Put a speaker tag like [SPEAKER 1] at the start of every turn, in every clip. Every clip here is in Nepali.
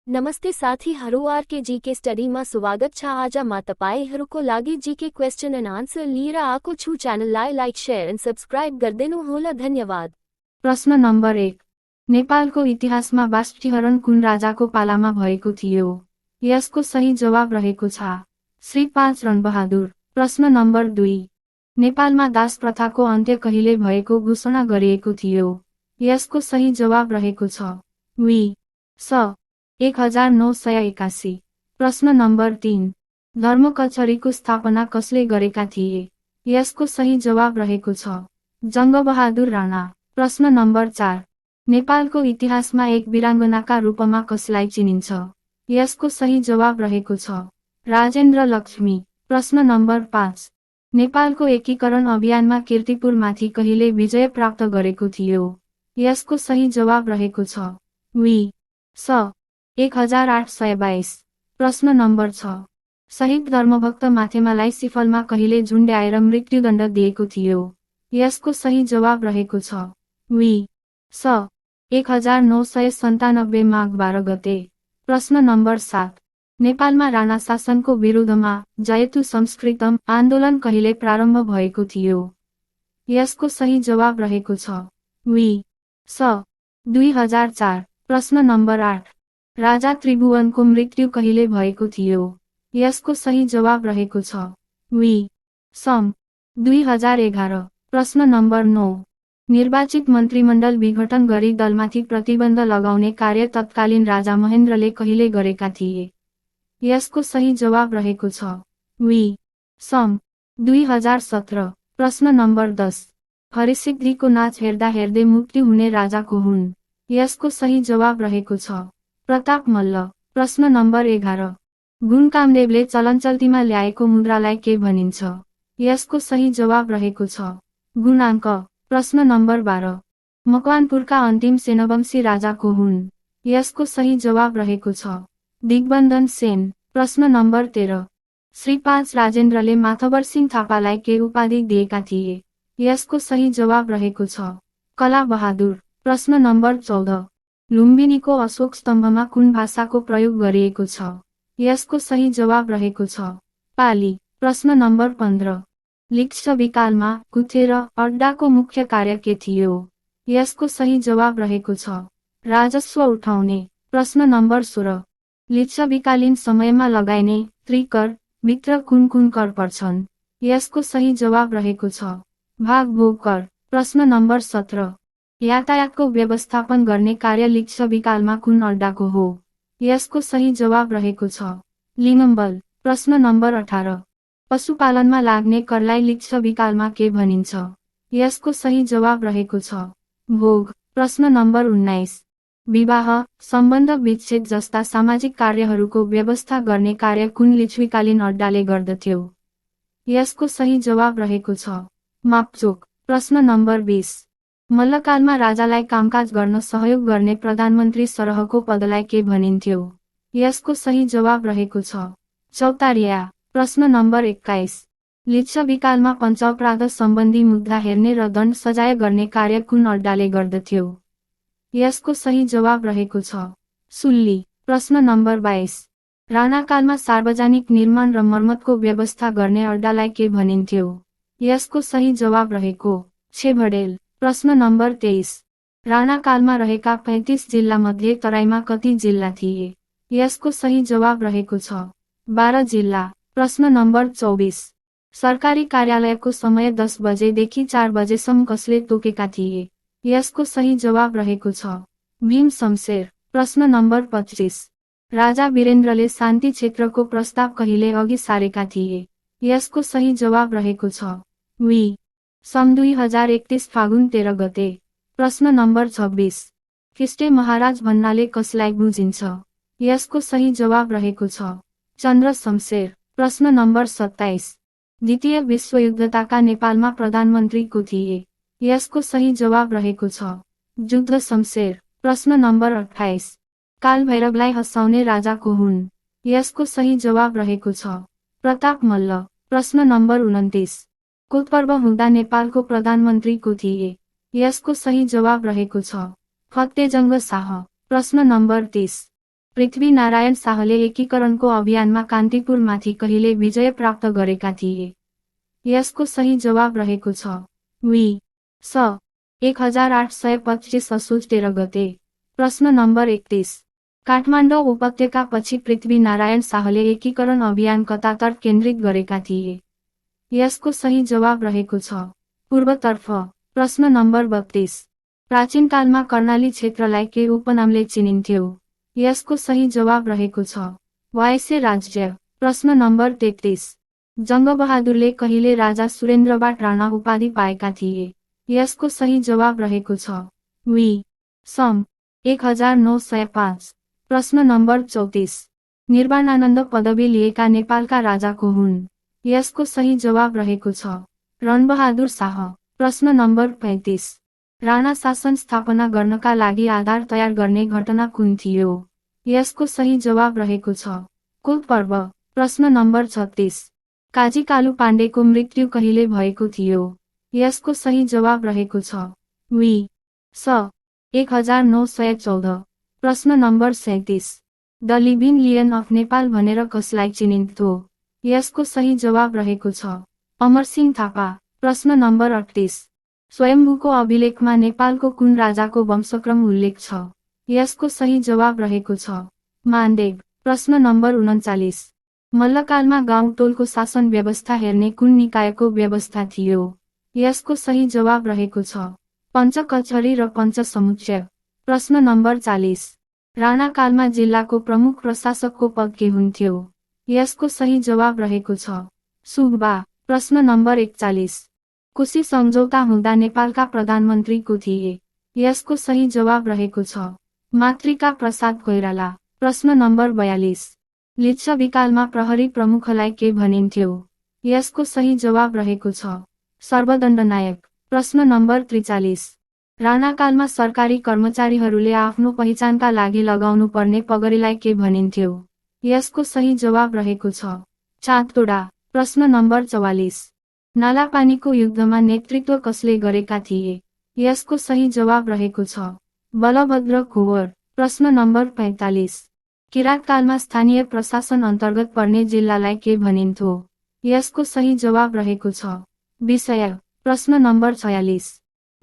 [SPEAKER 1] नमस्ते साथीहरु, आरके जीके स्टडी में स्वागत छ। आज म तपाईहरुको लागि जीके क्वेश्चन एन्ड आन्सर लिएर आएको छु। च्यानललाई लाइक शेयर एन्ड सब्स्क्राइब गरिदिनु होला, धन्यवाद।
[SPEAKER 2] प्रश्न नम्बर 1। नेपालको इतिहासमा वाष्पीकरण कुन राजाको पालामा भएको थियो? यसको सही जवाब रहेको छ श्री 5 रणबहादुर। प्रश्न नम्बर 2। नेपालमा दास प्रथाको अन्त्य कहिले भएको घोषणा गरिएको थियो? यसको सही जवाब रहेको छ वी स 1981। प्रश्न नम्बर 3। धर्मकचहरीको स्थापना कसले गरेका थिए? यसको सही जवाब रहेको छ जङ्गबहादुर राणा। प्रश्न नम्बर 4। नेपालको इतिहासमा एक वीराङ्गनाका रूपमा कसलाई चिनिन्छ? यसको सही जवाब रहेको छ राजेन्द्र लक्ष्मी। प्रश्न नम्बर 5। नेपालको एकीकरण अभियानमा कीर्तिपुरमाथि कहिले विजय प्राप्त गरेको थियो? यसको सही जवाब रहेको छ वी स 1822। प्रश्न नम्बर 6। शहीद धर्मभक्त माथेमालाई सिफलमा कहिले झुन्ड्याएर मृत्युदण्ड दिएको थियो? यसको सही जवाब रहेको छ वी स 1997 माघ 12 गते। प्रश्न नम्बर 7। नेपालमा राणा शासनको विरुद्धमा जयतु संस्कृतम आन्दोलन कहिले प्रारम्भ भएको थियो? यसको सही जवाब रहेको छ वी स 2004। प्रश्न नम्बर 8। राजा त्रिभुवनको मृत्यु कहिले भएको थियो? यसको सही जवाब रहेको छ वी सम 2011। प्रश्न नम्बर 9। निर्वाचित मन्त्रीमण्डल विघटन गरी दलमाथि प्रतिबन्ध लगाउने कार्य तत्कालीन राजा महेन्द्रले कहिले गरेका थिए? यसको सही जवाब रहेको छ वी सम 2017। प्रश्न नम्बर 10। हरिसिद्धिको नाच हेर्दा हेर्दै मृत्यु हुने राजा को हुन्? यसको सही जवाब रहेको छ प्रताप मल्ल। प्रश्न नम्बर 11। गुण कामदेवले चलनचल्तीमा ल्याएको मुद्रालाई के भनिन्छ? यसको सही जवाब रहेको छ गुणाङ्क। प्रश्न नम्बर 12। मकवानपुरका अन्तिम सेनवंशी राजा को हुन्? यसको सही जवाब रहेको छ दिग्बन्धन सेन। प्रश्न नम्बर 13। श्री 5 राजेन्द्रले माथवर सिंह थापालाई के उपाधि दिएका थिए? यसको सही जवाब रहेको छ कला बहादुर। प्रश्न नम्बर 14। लुम्बिनीको अशोक स्तम्भमा कुन भाषाको प्रयोग गरिएको छ? यसको सही जवाब रहेको छ पाली। प्रश्न नम्बर 15। लिच्छविकालमा कुथेर अड्डाको मुख्य कार्य के थियो? यसको सही जवाब रहेको छ राजस्व उठाउने। प्रश्न नम्बर 16। लिच्छविकालीन समयमा लगाइने त्रिकर भित्र कुन कुन कर पर्छन्? यसको सही जवाब रहेको छ भागभोग कर। प्रश्न नम्बर 17। यातायातको व्यवस्थापन गर्ने कार्य लिच्छविकालमा कुन अड्डाको हो? यसको सही जवाब रहेको छ लिङ्गम्बल। प्रश्न नम्बर 18। पशुपालनमा लाग्ने करलाई लिच्छविकालमा के भनिन्छ? यसको सही जवाब रहेको छ भोग। प्रश्न नम्बर 19। विवाह सम्बन्ध विच्छेद जस्ता सामाजिक कार्यहरूको व्यवस्था गर्ने कार्य कुन लिच्छविकालीन अड्डाले गर्दथ्यो? यसको सही जवाब रहेको छ मापचोक। प्रश्न नम्बर 20। मल्लकालमा राजालाई कामकाज गर्न सहयोग गर्ने प्रधानमन्त्री सरहको पदलाई के भनिन्थ्यो? यसको सही जवाब रहेको छ चौतारिया। प्रश्न नम्बर 21। लिच्छविकालमा पञ्चापराध सम्बन्धी मुद्दा हेर्ने र दण्ड सजाय गर्ने कार्य कुन अड्डाले गर्दथ्यो? यसको सही जवाब रहेको छ सुल्ली। प्रश्न नम्बर 22। राणाकालमा सार्वजनिक निर्माण र मर्मतको व्यवस्था गर्ने अड्डालाई के भनिन्थ्यो? यसको सही जवाब रहेको छेभडेल। प्रश्न नम्बर 23। राणाकालमा रहेका 35 जिल्ला मध्ये तराईमा कति जिल्ला थिए? यसको सही जवाब रहेको छ 12 जिल्ला। प्रश्न नम्बर 24। सरकारी कार्यालयको समय 10 बजेदेखि 4 बजेसम्म कसले तोकेका थिए? यसको सही जवाब रहेको छ भीम शमशेर। प्रश्न नम्बर 25। राजा वीरेन्द्रले शान्ति क्षेत्रको प्रस्ताव कहिले अघि सारेका थिए? यसको सही जवाब रहेको छ वी सन् 2031 फागुन 13 गते। प्रश्न नम्बर 26। खिस्टे महाराज भन्नाले कसलाई बुझिन्छ? यसको सही जवाब रहेको छ चन्द्र शमशेर। प्रश्न नम्बर 27। द्वितीय विश्वयुद्धताका नेपालमा प्रधानमन्त्री को थिए? यसको सही जवाब रहेको छ जुद्ध शमशेर। प्रश्न नम्बर 28। कालभैरवलाई हँसाउने राजा को हुन्? यसको सही जवाब रहेको छ प्रताप मल्ल। प्रश्न नम्बर 29। कोटपर्व हुँदा नेपालको प्रधानमन्त्री को थिए? यसको सही जवाब रहेको छ फतेजङ्ग शाह। प्रश्न नम्बर 30। पृथ्वीनारायण शाहले एकीकरणको अभियानमा कान्तिपुरमाथि कहिले विजय प्राप्त गरेका थिए? यसको सही जवाब रहेको छ वी स 1825 असोज 13 गते। प्रश्न नम्बर 31। काठमाडौँ उपत्यकापछि पृथ्वीनारायण शाहले एकीकरण अभियान कतातर्फ केन्द्रित गरेका थिए? यसको सही जवाब रहेको छ पूर्वतर्फ। प्रश्न नम्बर 32। प्राचीन कालमा कर्णाली क्षेत्रलाई के उपनामले चिनिन्थ्यो? यसको सही जवाब रहेको छ वायसे राज्य। प्रश्न नम्बर 33। जङ्गबहादुरले कहिले राजा सुरेन्द्रबाट राणा उपाधि पाएका थिए? यसको सही जवाब रहेको छ वी सम 1905। प्रश्न नम्बर 34। निर्वाणानन्द पदवी लिएका नेपालका राजा को हुन्? यसको सही जवाब रहेको छ रणबहादुर शाह। प्रश्न नम्बर 35। राणा शासन स्थापना गर्नका लागि आधार तयार गर्ने घटना कुन थियो? यसको सही जवाब रहेको छ कुल पर्व। प्रश्न नम्बर 36। काजी कालु पाण्डेको मृत्यु कहिले भएको थियो? यसको सही जवाब रहेको छ वी स 1914। प्रश्न number 37। The living lion of Nepal भनेर कसलाई चिनिन्थ्यो? यसको सही जवाब रहेको छ अमरसिंह थापा। प्रश्न नम्बर 38। स्वयम्भूको अभिलेखमा नेपालको कुन राजाको वंशक्रम उल्लेख छ? यसको सही जवाब रहेको छ मानदेव। प्रश्न नम्बर 39। मल्लकालमा गाउँ टोलको शासन व्यवस्था हेर्ने कुन निकायको व्यवस्था थियो? यसको सही जवाब रहेको छ पञ्चकचहरी र पञ्चसमुच्चय। प्रश्न नम्बर 40। राणाकालमा जिल्लाको प्रमुख प्रशासकको पद के हुन्थ्यो? यसको सही जवाब रहेको छ सुब्बा। प्रश्न नम्बर 41। कोशी सम्झौता हुँदा नेपालका प्रधानमन्त्री को थिए? यसको सही जवाब रहेको छ मातृका प्रसाद कोइराला। प्रश्न नम्बर 42। लिच्छविकालमा प्रहरी प्रमुखलाई के भनिन्थ्यो? यसको सही जवाब रहेको छ सर्वदण्डनायक। प्रश्न नम्बर 43। राणाकालमा सरकारी कर्मचारीहरूले आफ्नो पहिचानका लागि लगाउनु पर्ने पगरीलाई के भनिन्थ्यो? यसको सही जवाब रहेको छ चाँदतोडा। प्रश्न नम्बर 44। नालापानीको युद्धमा नेतृत्व कसले गरेका थिए? यसको सही जवाब रहेको छ बलभद्र कुँवर। प्रश्न नम्बर 45। किराँतकालमा स्थानीय प्रशासन अन्तर्गत पर्ने जिल्लालाई के भनिन्थ्यो? यसको सही जवाब रहेको छ विषय। प्रश्न नम्बर 46।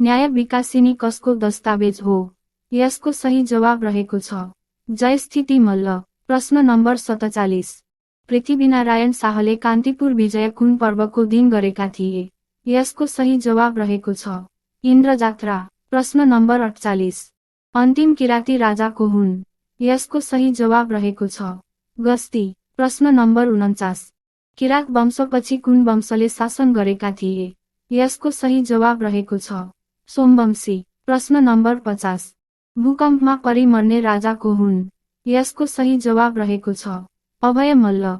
[SPEAKER 2] न्याय विकासिनी कसको दस्तावेज हो? यसको सही जवाब रहेको छ जयस्थिति मल्ल। प्रश्न नम्बर 47। पृथ्वीनारायण शाहले कान्तिपुर विजय कुन पर्वको दिन गरेका थिए? यसको सही जवाब रहेको छ इन्द्रजात्रा। प्रश्न नम्बर 48। अन्तिम किराँती राजा को हुन्? यसको सही जवाब रहेको छ गस्ती। प्रश्न नम्बर 49। किरात वंशपछि कुन वंशले शासन गरेका थिए? यसको सही जवाब रहेको छ सोमवंशी। प्रश्न नम्बर 50। भूकम्पमा परि मर्ने राजा को हुन्? यसको सही जवाब रहेको छ अभय मल्ल।